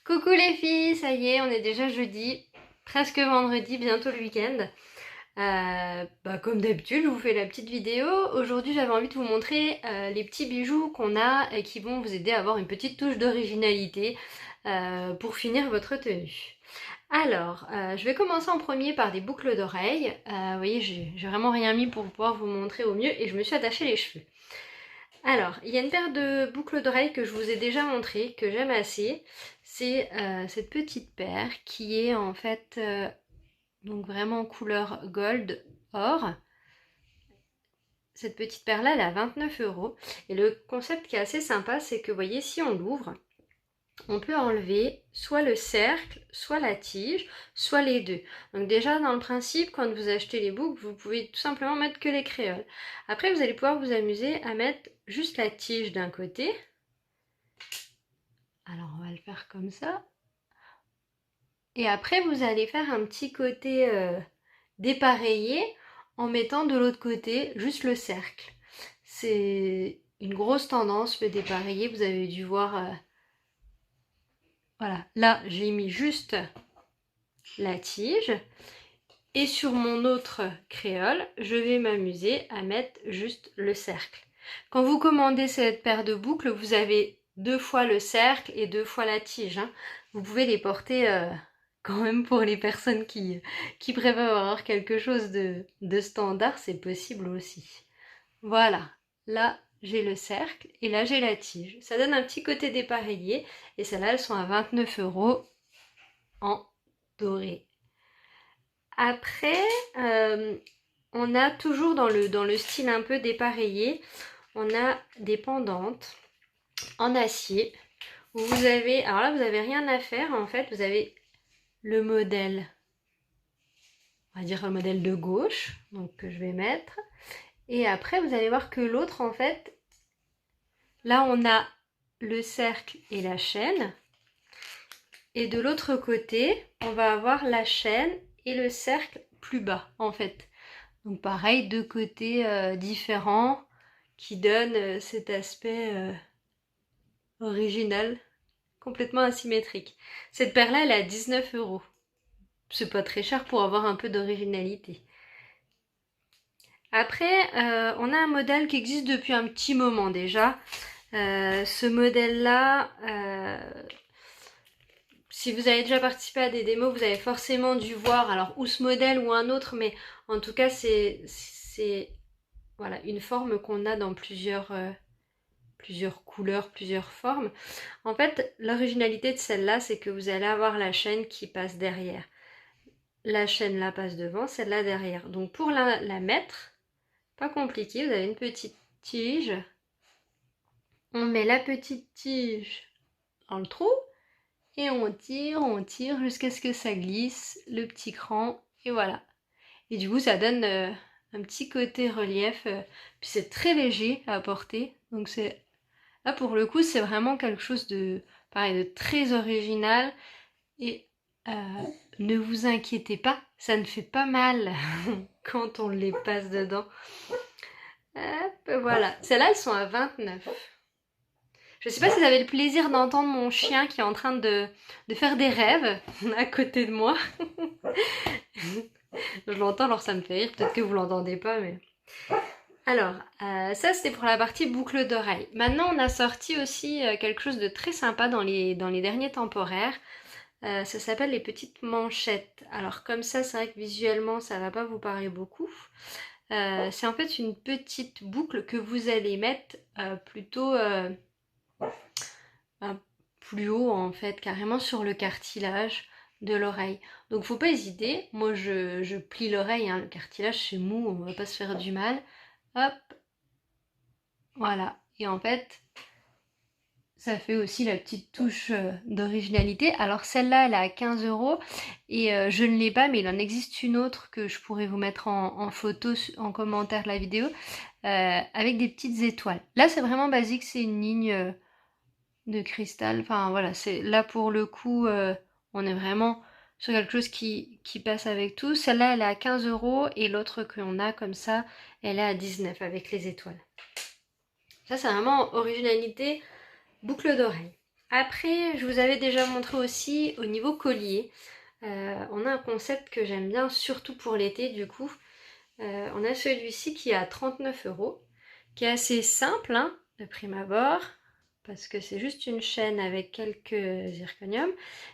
Coucou les filles, ça y est, on est déjà jeudi, presque vendredi, bientôt le week-end. Comme d'habitude, je vous fais la petite vidéo. Aujourd'hui, j'avais envie de vous montrer les petits bijoux qu'on a et qui vont vous aider à avoir une petite touche d'originalité pour finir votre tenue. Alors, je vais commencer en premier par des boucles d'oreilles. Vous voyez, j'ai vraiment rien mis pour pouvoir vous montrer au mieux et je me suis attachée les cheveux. Alors, il y a une paire de boucles d'oreilles que je vous ai déjà montré, que j'aime assez. C'est cette petite paire qui est en fait donc vraiment couleur gold or. Cette petite paire là, elle est à 29 €. Et le concept qui est assez sympa, c'est que vous voyez, si on l'ouvre, on peut enlever soit le cercle, soit la tige, soit les deux. Donc déjà dans le principe, quand vous achetez les boucles, vous pouvez tout simplement mettre que les créoles. Après vous allez pouvoir vous amuser à mettre juste la tige d'un côté. Alors on va le faire comme ça. Et après vous allez faire un petit côté dépareillé en mettant de l'autre côté juste le cercle. C'est une grosse tendance le dépareillé, vous avez dû voir... Voilà, là j'ai mis juste la tige et sur mon autre créole, je vais m'amuser à mettre juste le cercle. Quand vous commandez cette paire de boucles, vous avez 2 fois le cercle et 2 fois la tige. Hein. Vous pouvez les porter quand même pour les personnes qui préfèrent avoir quelque chose de standard, c'est possible aussi. Voilà, là j'ai le cercle et là j'ai la tige. Ça donne un petit côté dépareillé et celles-là elles sont à 29 € en doré. Après, on a toujours dans le style un peu dépareillé, on a des pendantes en acier où vous avez, alors là vous n'avez rien à faire en fait, vous avez le modèle, on va dire le modèle de gauche, donc que je vais mettre, et après vous allez voir que l'autre en fait, là on a le cercle et la chaîne, et de l'autre côté on va avoir la chaîne et le cercle plus bas en fait. Donc pareil, 2 côtés différents qui donnent cet aspect original, complètement asymétrique. Cette paire-là, elle est à 19 €. C'est pas très cher pour avoir un peu d'originalité. Après, on a un modèle qui existe depuis un petit moment déjà. Ce modèle-là, si vous avez déjà participé à des démos, vous avez forcément dû voir, alors ou ce modèle ou un autre, mais en tout cas c'est voilà, une forme qu'on a dans plusieurs couleurs, plusieurs formes. En fait, l'originalité de celle-là, c'est que vous allez avoir la chaîne qui passe derrière. La chaîne là passe devant, celle-là derrière. Donc pour la mettre, pas compliqué, vous avez une petite tige. On met la petite tige dans le trou et on tire jusqu'à ce que ça glisse, le petit cran, et voilà. Et du coup, ça donne un petit côté relief. Puis c'est très léger à porter. Donc c'est là, pour le coup, c'est vraiment quelque chose de, pareil, de très original. Et ne vous inquiétez pas, ça ne fait pas mal quand on les passe dedans. Hop, voilà. Celles-là, elles sont à 29. Je sais pas si vous avez le plaisir d'entendre mon chien qui est en train de faire des rêves à côté de moi. Je l'entends, alors ça me fait rire. Peut-être que vous l'entendez pas, mais... Alors, ça c'était pour la partie boucle d'oreille. Maintenant, on a sorti aussi quelque chose de très sympa dans les derniers temporaires. Ça s'appelle les petites manchettes. Alors comme ça, c'est vrai que visuellement, ça va pas vous parler beaucoup. C'est en fait une petite boucle que vous allez mettre plutôt plus haut en fait, carrément sur le cartilage de l'oreille. Donc faut pas hésiter, moi je plie l'oreille, hein. Le cartilage c'est mou, on va pas se faire du mal. Hop, voilà. Et en fait, ça fait aussi la petite touche d'originalité. Alors celle-là, elle est à 15 € et je ne l'ai pas, mais il en existe une autre que je pourrais vous mettre en photo, en commentaire de la vidéo, avec des petites étoiles. Là, c'est vraiment basique, c'est une ligne de cristal. Enfin voilà, c'est là pour le coup, on est vraiment sur quelque chose qui passe avec tout. Celle-là, elle est à 15 € et l'autre qu'on a comme ça, elle est à 19 avec les étoiles. Ça, c'est vraiment originalité boucle d'oreille. Après, je vous avais déjà montré aussi au niveau collier. On a un concept que j'aime bien, surtout pour l'été du coup. On a celui-ci qui est à 39 €, qui est assez simple hein, de prime abord, parce que c'est juste une chaîne avec quelques zirconium.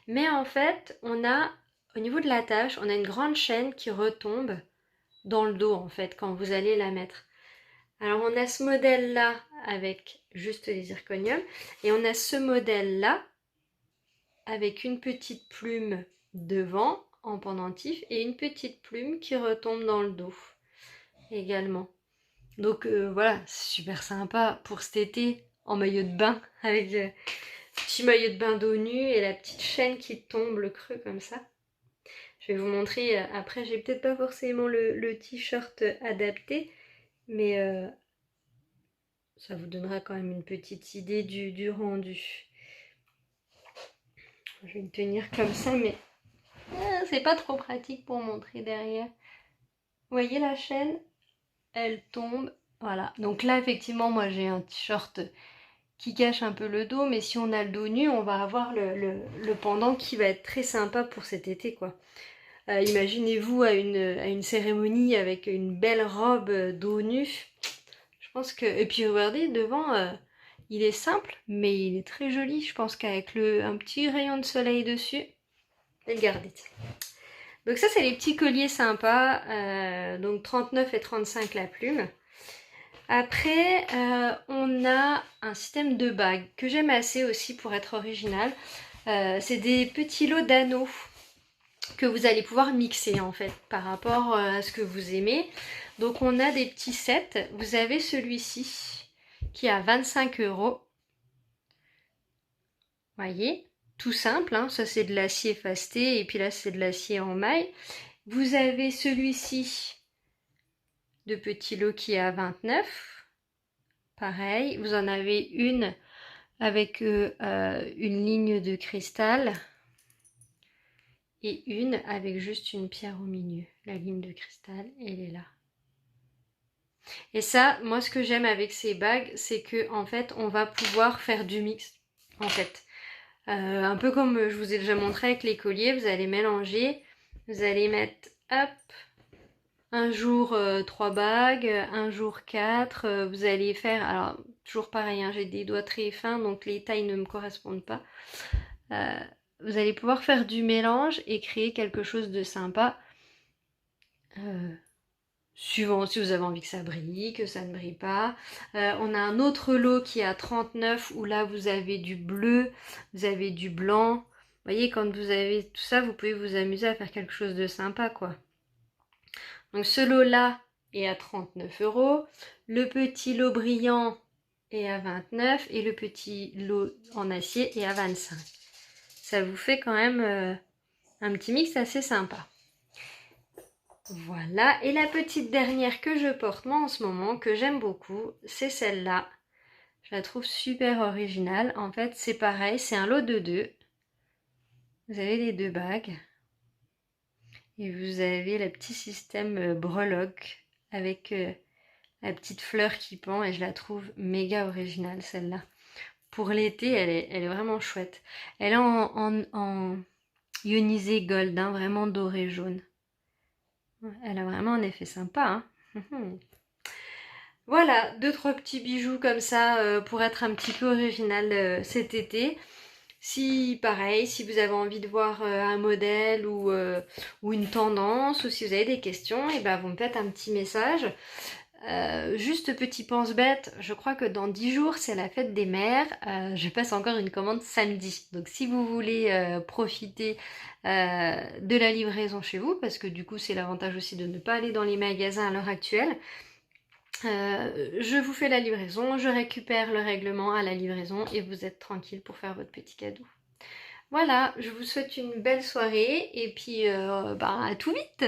Mais en fait, on a, au niveau de l'attache, on a une grande chaîne qui retombe dans le dos en fait, quand vous allez la mettre. Alors on a ce modèle-là avec juste les zirconium, et on a ce modèle-là avec une petite plume devant en pendentif et une petite plume qui retombe dans le dos également. Donc voilà, c'est super sympa pour cet été en maillot de bain, avec le petit maillot de bain dos nu et la petite chaîne qui tombe, le creux comme ça. Je vais vous montrer, après j'ai peut-être pas forcément le t-shirt adapté, mais ça vous donnera quand même une petite idée du rendu. Je vais le tenir comme ça, mais c'est pas trop pratique pour montrer derrière. Vous voyez la chaîne? Elle tombe. Voilà. Donc là, effectivement, moi j'ai un t-shirt qui cache un peu le dos, mais si on a le dos nu, on va avoir le pendant qui va être très sympa pour cet été, quoi. Imaginez-vous à une cérémonie avec une belle robe dos nu. Je pense que... Et puis regardez, devant, il est simple, mais il est très joli. Je pense qu'avec un petit rayon de soleil dessus, je vais le garder. Donc ça, c'est les petits colliers sympas. Donc 39 et 35 la plume. Après, on a un système de bagues que j'aime assez aussi pour être original. C'est des petits lots d'anneaux que vous allez pouvoir mixer en fait par rapport à ce que vous aimez. Donc on a des petits sets. Vous avez celui-ci qui est à 25 €. Voyez, tout simple, hein. Ça c'est de l'acier fasté et puis là c'est de l'acier en maille. Vous avez celui-ci de petit lot qui est à 29 €. Pareil, vous en avez une avec une ligne de cristal et une avec juste une pierre au milieu. La ligne de cristal, elle est là. Et ça, moi ce que j'aime avec ces bagues, c'est que en fait on va pouvoir faire du mix. En fait, un peu comme je vous ai déjà montré avec les colliers, vous allez mélanger, vous allez mettre hop, un jour 3 bagues, un jour 4, vous allez faire, alors toujours pareil, hein, j'ai des doigts très fins donc les tailles ne me correspondent pas. Vous allez pouvoir faire du mélange et créer quelque chose de sympa. Suivant si vous avez envie que ça brille, que ça ne brille pas. On a un autre lot qui est à 39 où là vous avez du bleu, vous avez du blanc. Vous voyez, quand vous avez tout ça, vous pouvez vous amuser à faire quelque chose de sympa, quoi. Donc ce lot-là est à 39 €. Le petit lot brillant est à 29 et le petit lot en acier est à 25. Ça vous fait quand même un petit mix assez sympa. Voilà, et la petite dernière que je porte moi en ce moment, que j'aime beaucoup, c'est celle-là. Je la trouve super originale. En fait, c'est pareil, c'est un lot de 2. Vous avez les 2 bagues. Et vous avez le petit système breloque avec la petite fleur qui pend. Et je la trouve méga originale, celle-là. Pour l'été, elle est vraiment chouette. Elle est en ionisé gold, hein, vraiment doré jaune. Elle a vraiment un effet sympa, hein. Voilà, 2-3 petits bijoux comme ça pour être un petit peu original cet été. Si pareil, si vous avez envie de voir un modèle ou une tendance, ou si vous avez des questions, et ben vous me faites un petit message. Juste petit pense-bête, je crois que dans 10 jours c'est la fête des mères. Je passe encore une commande samedi. Donc si vous voulez profiter de la livraison chez vous, parce que du coup c'est l'avantage aussi de ne pas aller dans les magasins à l'heure actuelle, je vous fais la livraison, je récupère le règlement à la livraison et vous êtes tranquille pour faire votre petit cadeau. Voilà, je vous souhaite une belle soirée et puis à tout vite.